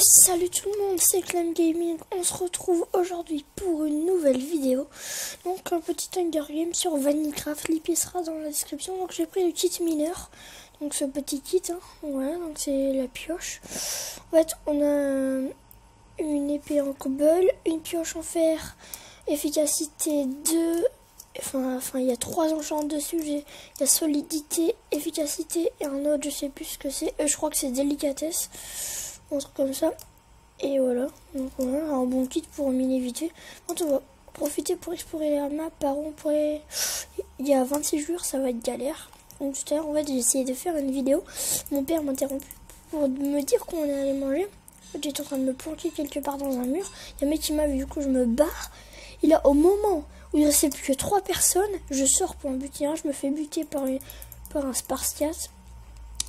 Salut tout le monde, c'est Clem Gaming. On se retrouve aujourd'hui pour une nouvelle vidéo. Donc un petit Hunger Game sur Vanilcraft. L'IP sera dans la description. Donc j'ai pris le kit mineur. Donc ce petit kit, voilà, donc c'est la pioche. En fait on a une épée en cobble, une pioche en fer, efficacité 2. Enfin il y a 3 enchants dessus. Il y a solidité, efficacité et un autre, je sais plus ce que c'est. Je crois que c'est délicatesse. Un truc comme ça. Et voilà. Donc voilà, un bon kit pour miner vite fait. On va profiter pour explorer la map. Par on pourrait... Il y a 26 jours, ça va être galère. Donc tout à l'heure, en fait, j'ai essayé de faire une vidéo. Mon père m'a interrompu pour me dire qu'on allait manger. En fait, j'étais en train de me planquer quelque part dans un mur. Il y a un mec qui m'a vu, du coup je me barre. Et là, au moment où il ne restait plus que 3 personnes, je sors pour en buter un. Je me fais buter par un Spartiate.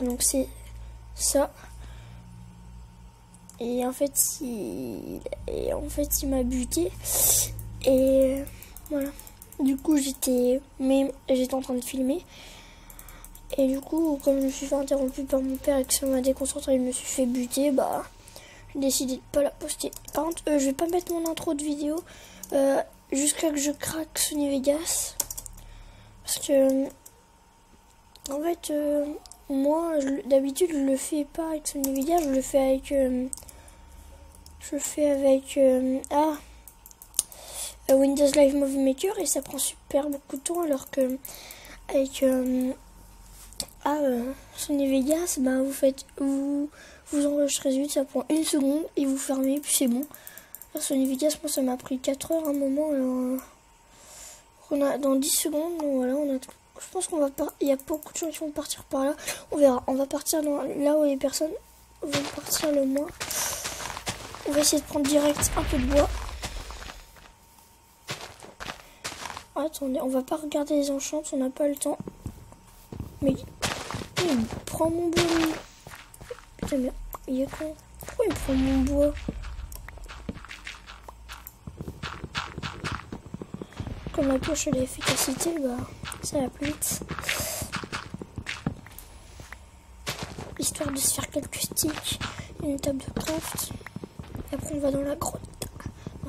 Donc c'est ça. Et en fait, il m'a buté. Et voilà. Du coup, j'étais en train de filmer. Et du coup, comme je me suis fait interrompue par mon père et que ça m'a déconcentré, je me suis fait buter, j'ai décidé de pas la poster. Par contre, je vais pas mettre mon intro de vidéo jusqu'à que je craque Sony Vegas. Parce que, en fait, moi, d'habitude, je le fais pas avec Sony Vegas, je le fais avec... Windows Live Movie Maker et ça prend super beaucoup de temps, alors que avec Sony Vegas, vous enregistrez vite, ça prend 1 seconde et vous fermez, puis c'est bon. Alors, Sony Vegas, moi ça m'a pris 4 heures un moment, alors on a dans 10 secondes, donc voilà, je pense qu'on va il y a beaucoup de gens qui vont partir par là, on verra, on va partir là où les personnes vont partir le moins. On va essayer de prendre direct un peu de bois. Attendez, on va pas regarder les enchants, on n'a pas le temps. Mais il prend mon bois. Putain, mais il est con. Pourquoi il prend mon bois? Comme la pioche a l'efficacité, ça va plus vite. Histoire de se faire quelques sticks, une table de craft. Et après on va dans la grotte.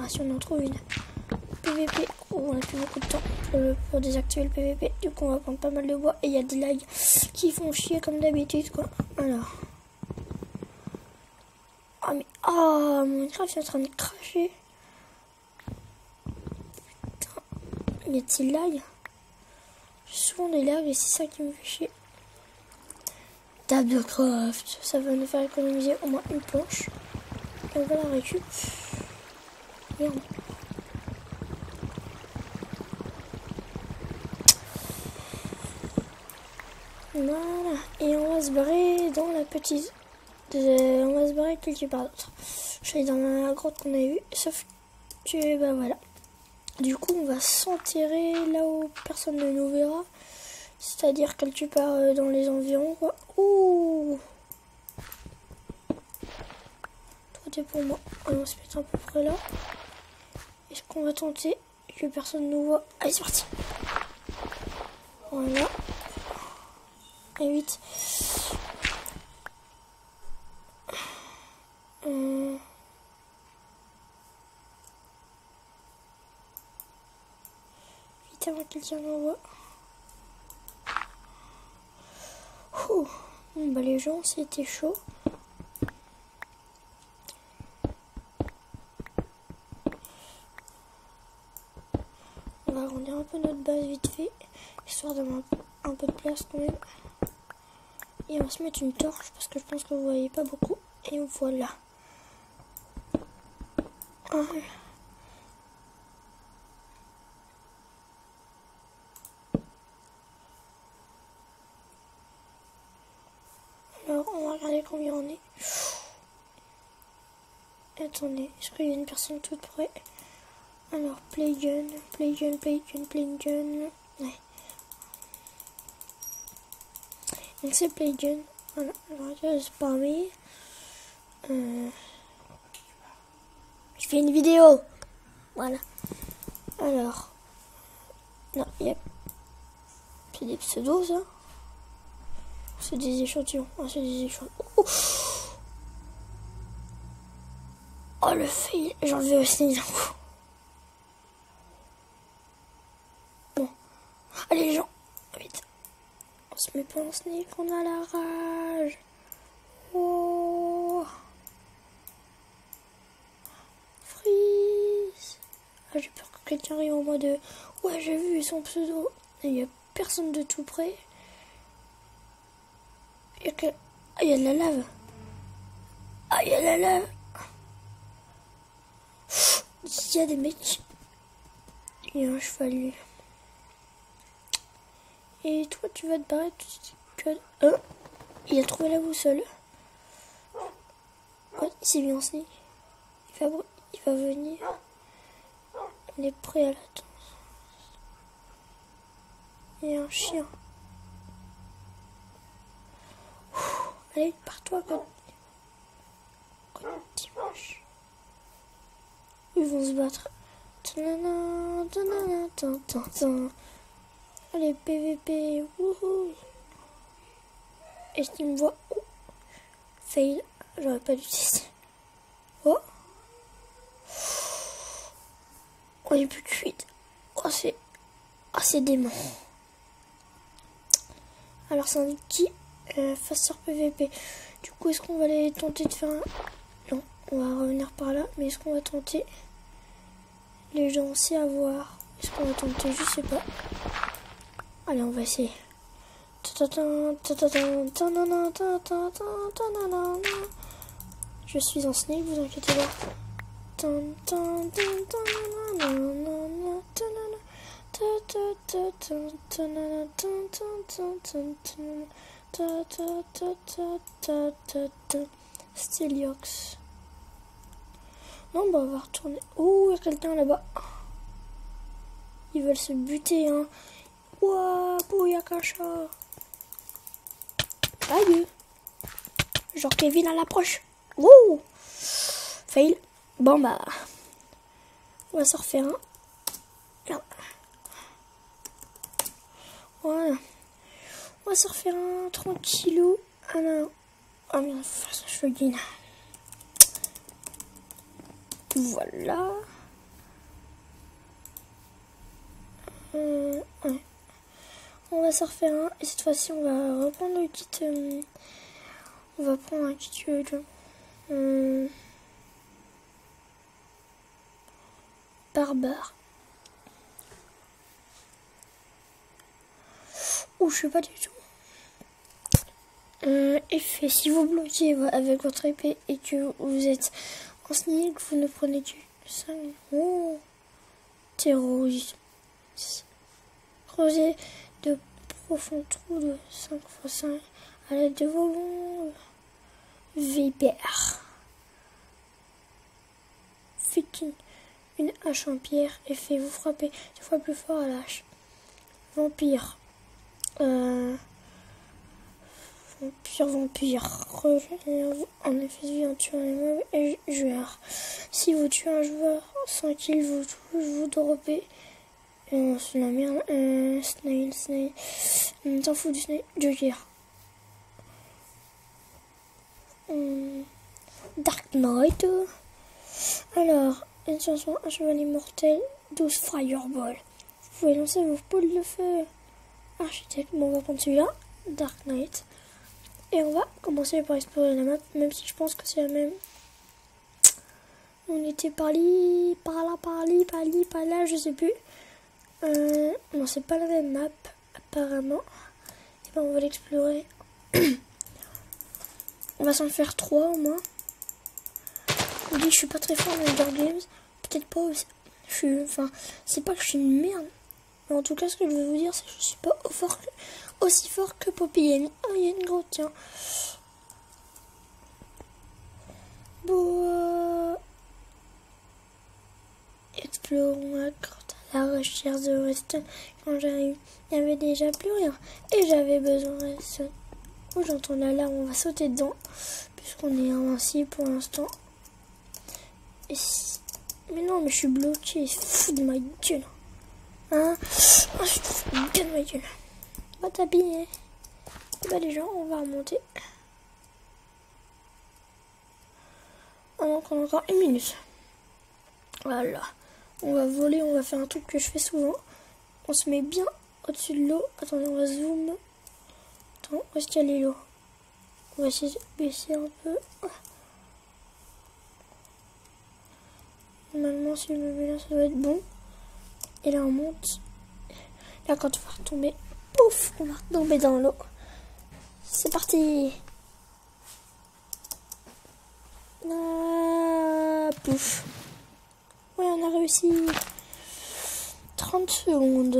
Si on en trouve une. PVP, on a plus beaucoup de temps pour désactiver le PVP. Du coup on va prendre pas mal de bois. Et il y a des lags qui font chier comme d'habitude, quoi. Alors. Mon Minecraft est en train de cracher. Putain. Y a-t-il lag? J'ai souvent des lags et c'est ça qui me fait chier. Table de craft. Ça va nous faire économiser au moins une planche. Et on va la récup. Merde. Voilà. Et on va se barrer dans la petite... On va se barrer quelque part d'autre. Je suis allée dans la grotte qu'on a vue. Sauf que, voilà. Du coup, on va s'enterrer là où personne ne nous verra. C'est-à-dire quelque part dans les environs, quoi. Ouh! Toi, t'es pour moi. Allez, on se met à peu près là. Est-ce qu'on va tenter que personne nous voit? Allez, c'est parti! Voilà. Et vite. Vite avant que quelqu'un nous voit. Bon, les gens, c'était chaud. On va agrandir un peu notre base vite fait, histoire d'avoir un peu de place quand même. Et on va se mettre une torche parce que je pense que vous voyez pas beaucoup. Et voilà. Alors, on va regarder combien on est. Attendez, est-ce qu'il y a une personne toute près? Alors, play gun. Ouais. Donc c'est play gun. Voilà, je vais spammer. Je fais une vidéo. Voilà. Alors. Non, c'est des pseudos, ça. C'est des échantillons. C'est des échantillons. Oh. Oh le fail, j'ai enlevé le sneak d'un coup. Bon, allez les gens, vite. On se met pas en sneak, on a la rage. Oh, freeze. Ah, j'ai peur que quelqu'un arrive en mode ouais, j'ai vu son pseudo. Il n'y a personne de tout près. Il y a de la lave. Ah, il y a de la lave. Il y a des mecs. Il y a un chevalier. Et toi, tu vas te barrer. Il a trouvé la boussole. Oh, il s'est mis en sneak. Il va venir. Il est prêt à l'attendre. Il y a un chien. Allez, pars-toi, quand dimanche. Ils vont se battre. Allez, PVP. Wouhou. Est-ce qu'il me voit? Oh. Fail. J'aurais pas dû tester. Oh. On est plus de 8. Oh, c'est dément. Alors, c'est un qui face sur PVP. Du coup, est-ce qu'on va aller tenter de faire un... Non, on va revenir par là. Mais est-ce qu'on va tenter... Les gens aussi à voir. Est-ce qu'on va tenter? Je sais pas. Allez, on va essayer. Je suis en sneak, vous inquiétez pas. Stéliox. Non, bah on va retourner. Oh, il y a quelqu'un là-bas. Ils veulent se buter, hein. Ouah, Bouyakacha. Aïe. Genre Kevin à l'approche. Wouh. Fail. Bon, bah. On va s'en refaire un. Là. Voilà. On va s'en refaire un tranquillou. Ah non. Oh merde, faut faire son cheveux. Voilà. Ouais. On va s'en refaire un. Et cette fois-ci, on va reprendre le kit. On va prendre un kit barbare. Ou je sais pas du tout. Effet, si vous bloquez avec votre épée et que vous êtes en sneak, vous ne prenez que 5. Oh, terrorisme. Creuser de profonds trous de 5 x 5 à l'aide de vos bombes. Vipère. Viking. Une hache en pierre. Effet, vous frappez 2 fois plus fort à la hache. Vampire. Vampire. Régénérez-vous en effet de vie en tuant les mobs et joueurs. Si vous tuez un joueur sans qu'il vous touche, vous droppez. C'est la merde. Snail. T'en fous du snail. Joker. Dark Knight. Alors, une chanson, un chevalier mortel, 12 Fireball. Vous pouvez lancer vos boules de feu. Architecte. Bon, on va prendre celui-là. Dark Knight. Et on va commencer par explorer la map, même si je pense que c'est la même. On était par là, je sais plus. Non, c'est pas la même map, apparemment. Et ben, on va l'explorer. On va s'en faire 3 au moins. Je vous dis, je suis pas très fort dans les Hunger Games. Peut-être pas aussi. Enfin, c'est pas que je suis une merde. Mais en tout cas, ce que je veux vous dire, c'est que je suis pas aussi fort que Poppy Game. Oh, il y a une grotte, tiens. Bon. Explorons la grotte à la recherche de Redstone. Quand j'arrive, il n'y avait déjà plus rien. Et j'avais besoin de Redstone. Oh, j'entends l'alarme, on va sauter dedans. Puisqu'on est invincible pour l'instant. Mais non, mais je suis bloqué. Il se fout de ma gueule. Hein? Oh, je te fous de ma gueule. Va t'habiller. Bah les gens, on va remonter. On Donc on a encore 1 minute. Voilà. On va voler, on va faire un truc que je fais souvent. On se met bien au-dessus de l'eau. Attendez, on va zoom. Attends, où est-ce qu'il y a l'eau? On va essayer de baisser un peu. Normalement, si je me mets là, ça doit être bon. Et là, on monte. Là, quand on va retomber, pouf, on va retomber dans l'eau. C'est parti. Ah, pouf. Ouais, on a réussi. 30 secondes.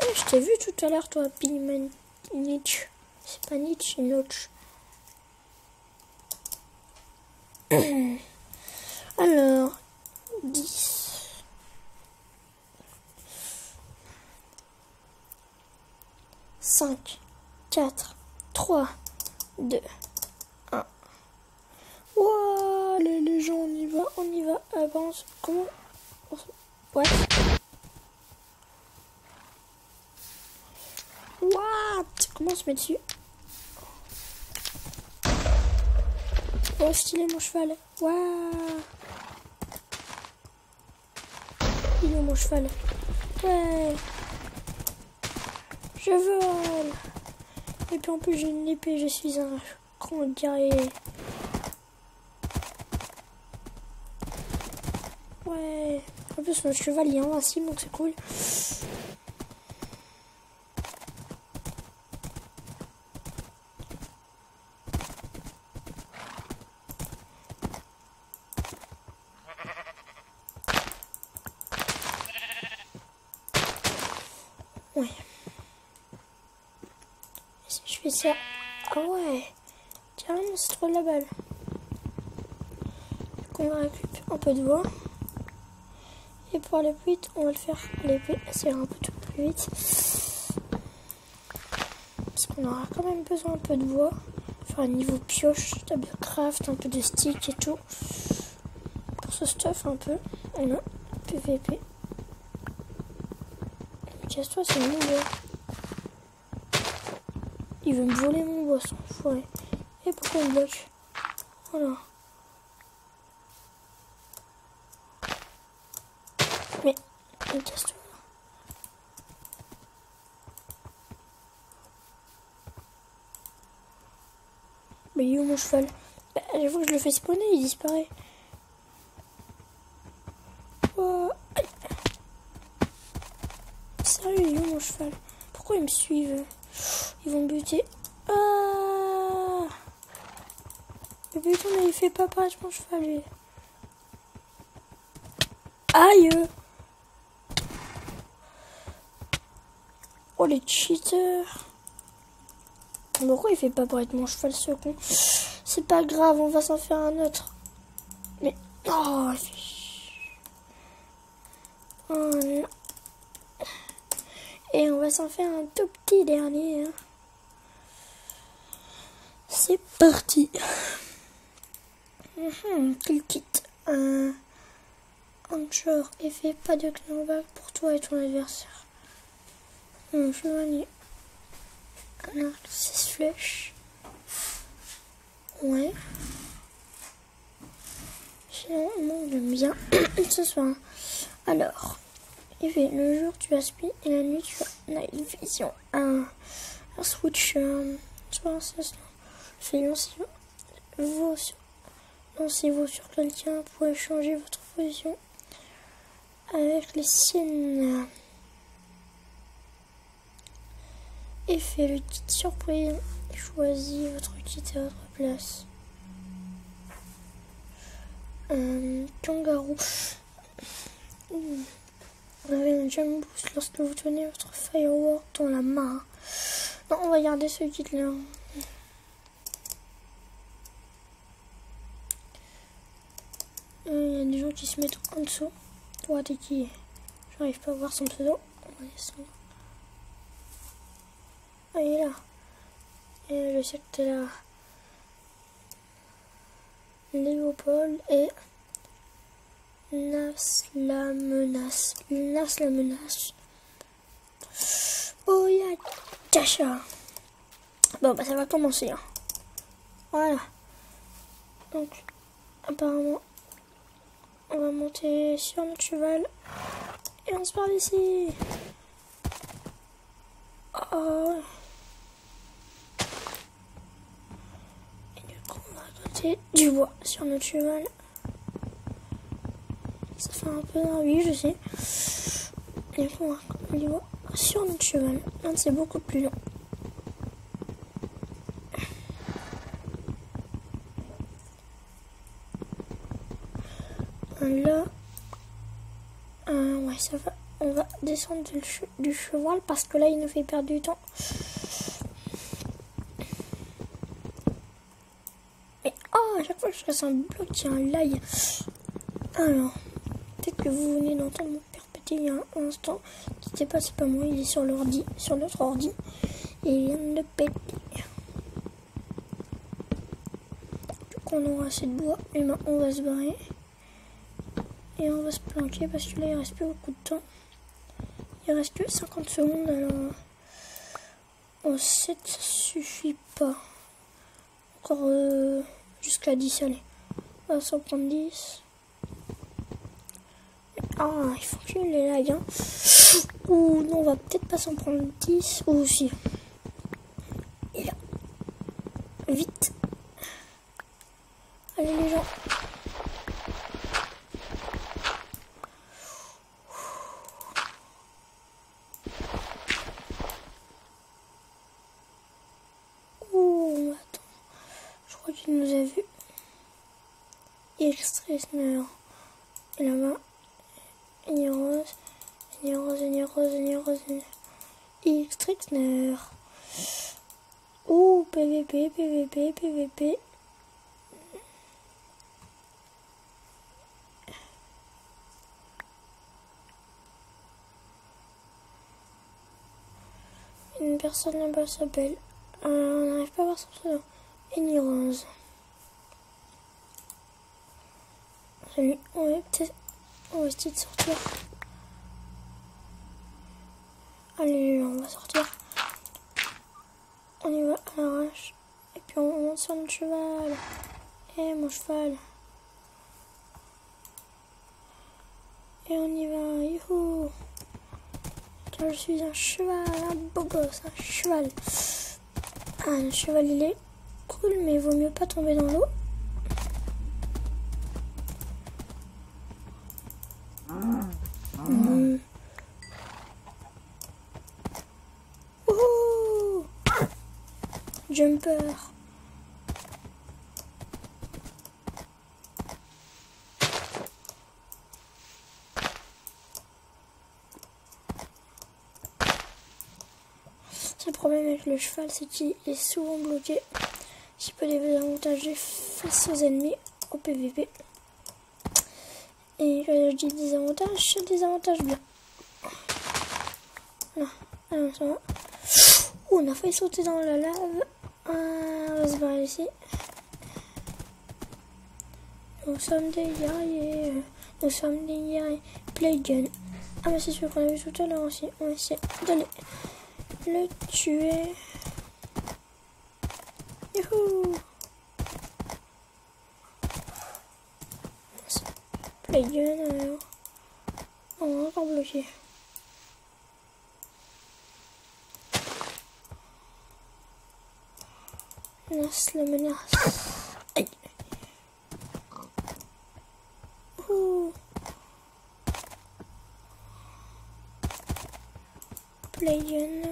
Ouais, je t'ai vu tout à l'heure, toi, Pigman Nietzsche. C'est pas Nietzsche, c'est Notch. Alors, 10. 5, 4, 3, 2, 1. Wow, les gens, on y va, avance. Comment? Ouais. What? Comment on se met dessus? Oh, stylé mon cheval. Waouh. Il est où mon cheval? Ouais. Je vole. Et puis en plus j'ai une épée, je suis un grand guerrier. Ouais. En plus mon cheval il est invincible donc c'est cool. Ouais. Si je fais ça... Ah ouais. Carrément c'est trop de la balle. Donc on va récupérer un peu de voix. Et pour aller plus vite, on va le faire à l'épée. C'est un peu tout plus vite. Parce qu'on aura quand même besoin un peu de voix. Faire un niveau pioche, de craft, un peu de stick et tout. Pour ce stuff un peu. On a PVP. Casse-toi, c'est mon bois. Il veut me voler mon bois, son fourré. Et pourquoi il bloque? Voilà. Mais, casse-toi. Mais il est où mon cheval? Bah, à chaque fois que je le fais spawner, il disparaît. Oh. Sérieux, il est où mon cheval? Pourquoi ils me suivent? Ils vont me buter. Ah! Mais putain, mais il fait pas apparaître mon cheval, lui. Aïe! Oh, les cheaters! Pourquoi il fait pas apparaître mon cheval, ce con? C'est pas grave, on va s'en faire un autre. Mais... Oh, non. Et on va s'en faire un tout petit dernier. Hein. C'est parti. Kill kit. Encore effet, pas de knockback pour toi et ton adversaire. Chevalier. Un arc 6 flèches. Ouais. Sinon, on aime bien ce soir. Alors, effet, le jour tu as speed et la nuit tu as night vision. Un switch. Lancez-vous sur quelqu'un pour échanger votre position avec les siennes. Effet, le kit surprise. Choisis votre kit à votre place. Kangaroo. Vous avez un jump boost lorsque vous tenez votre firework dans la main. Non, on va garder ce kit là. Il y a des gens qui se mettent en dessous. Toi, t'es qui? J'arrive pas à voir son pseudo. On va descendre. Ah, il est là. Et je sais que t'es là. Léopold et Nas la menace. Nas la menace. Oh, y'a Tasha. Bon, bah ça va commencer. Hein. Voilà. Donc, apparemment, on va monter sur notre cheval. Et on se part d'ici. Oh. Et du coup, on va monter du bois sur notre cheval. Ça fait un peu d'envie, je sais. Et du coup, on va monter du bois sur notre cheval. Là, c'est beaucoup plus long. Là, ouais, ça va. On va descendre du cheval parce que là, il nous fait perdre du temps. Mais oh, à chaque fois que je reste un bloc, il y a un lag. Alors, peut-être que vous venez d'entendre mon père péter il y a un instant. N'hésitez pas, c'est pas moi, il est sur l'ordi, sur notre ordi. Et il vient de péter. Du coup, on aura assez de bois. Et maintenant, on va se barrer. Et on va se planquer parce que là, il reste plus beaucoup de temps. Il reste que 50 secondes, alors en 7 ça suffit pas. Encore jusqu'à 10, allez. On va s'en prendre 10. Ah, il faut que les lags, hein. Ou non, on va peut-être pas s'en prendre 10. Ou aussi. Et là. Vite. Allez les gens. Il nous a vu. Extrasner. Et là-bas. Il est rose. Il est rose, il est rose, il est rose. Extrasner. Ouh, PVP, PVP, PVP. Une personne là-bas s'appelle. On n'arrive pas à voir son pseudo. Annie Rose. Salut, on va essayer de sortir. Allez, on va sortir. On y va à l'arrache. Et puis on monte sur notre cheval. Et mon cheval. Et on y va, youhou. Car je suis un cheval, un beau gosse, un cheval. Ah, le cheval il est cool, mais il vaut mieux pas tomber dans l'eau. Ouh, jumper. Le problème avec le cheval, c'est qu'il est souvent bloqué. Ce qui peut désavantager face aux ennemis au PVP. Et quand je dis désavantage, c'est des avantages bien. Voilà, alors ça va. Ouh, on a failli sauter dans la lave. On va se barrer ici. Nous sommes des guerriers. Nous sommes des guerriers. Play gun. Ah, mais c'est celui qu'on a vu tout à l'heure aussi. On va essayer d'aller le tuer. Youhou! Play gun alors. On va encore bloqué. Menace la menace. Aïe. Ouh. Play gun.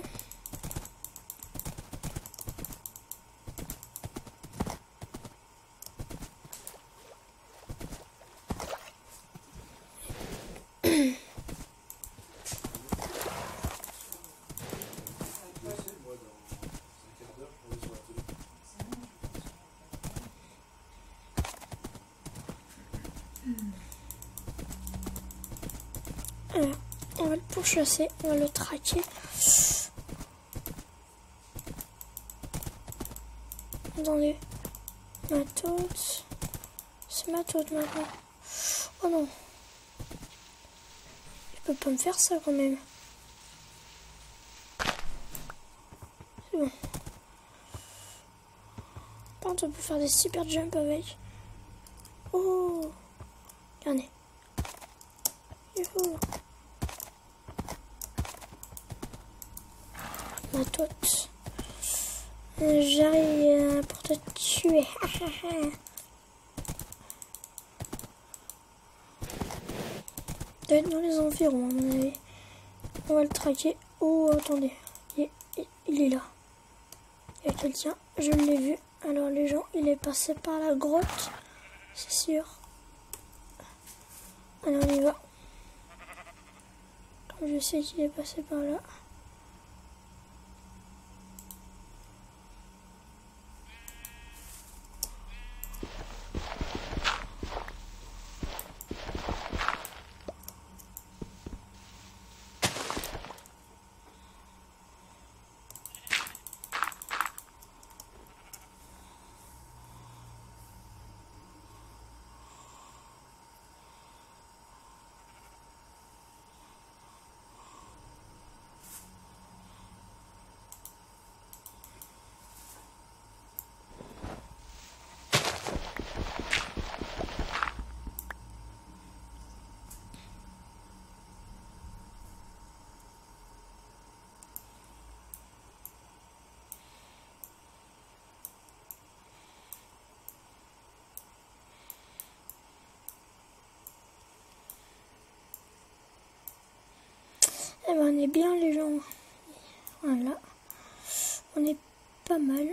Alors, on va le pourchasser, on va le traquer. Attendez, ma tôte. C'est ma tôte maintenant. Oh non. Je peux pas me faire ça quand même. C'est bon. Pas contre, on peut faire des super jumps avec. Oh, regardez. Youhou. Ma tote. J'arrive pour te tuer. Doit être dans les environs, à mon avis. On va le traquer. Oh, attendez. Il est là. Il y a quelqu'un. Je l'ai vu. Alors, les gens, il est passé par la grotte. C'est sûr. Alors, on y va. Comme je sais qu'il est passé par là. Eh ben, on est bien les gens. Voilà. On est pas mal.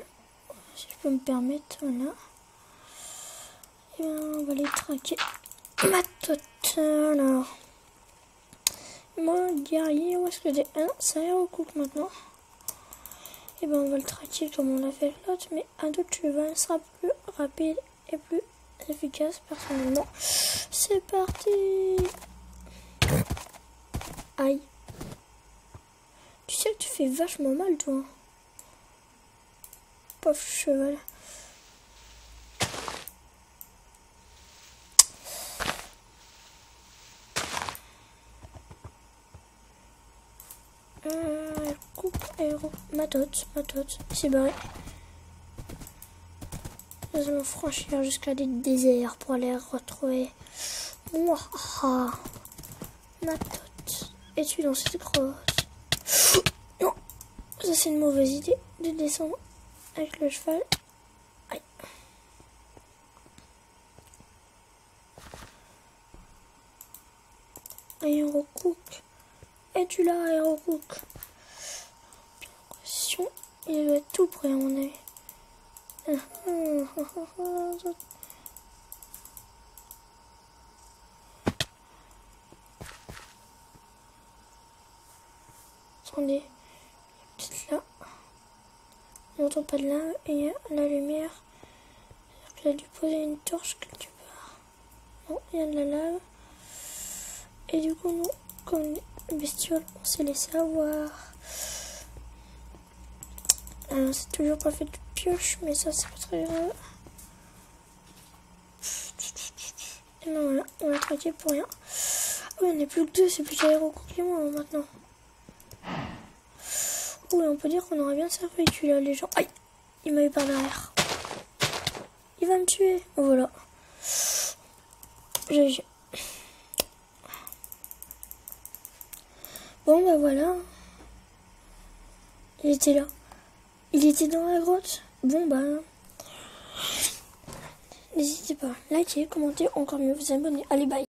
Si je peux me permettre. Voilà. Et ben, on va les traquer. Ma tote. Alors. Moi, guerrier, où est-ce que j'ai un? Ça recoupe maintenant. Et ben, on va le traquer comme on l'a fait avec l'autre. Mais un autre cheval sera plus rapide et plus efficace personnellement. C'est parti. Aïe. Tu sais que tu fais vachement mal, toi. Pauvre cheval. Coupe aéro. Ma tote. C'est barré. Nous allons franchir jusqu'à des déserts pour aller retrouver. Mouah. Ma tote. Es-tu dans cette grotte? Non. Ça, c'est une mauvaise idée de descendre avec le cheval. Aïe. Aérocook. Es-tu là, Aérocook? Il doit être tout prêt, à mon avis. Attendez. Peut-être là. On n'entend pas de lave et il y a la lumière. J'ai dû poser une torche quelque part. Non, il y a de la lave. Et du coup, nous, comme bestioles, on s'est laissé avoir. C'est toujours pas fait de pioche, mais ça, c'est pas très grave. Et ben voilà, on l'a traqué pour rien. Oui, on n'est plus que deux, c'est plus Aérocook et moi maintenant. Oui, on peut dire qu'on aurait bien servi là, les gens. Aïe, il m'a eu par derrière. Il va me tuer. Oh, voilà. GG. Bon, bah voilà. Il était là. Il était dans la grotte. Bon, bah. N'hésitez pas à liker, commenter, encore mieux, vous abonner. Allez, bye.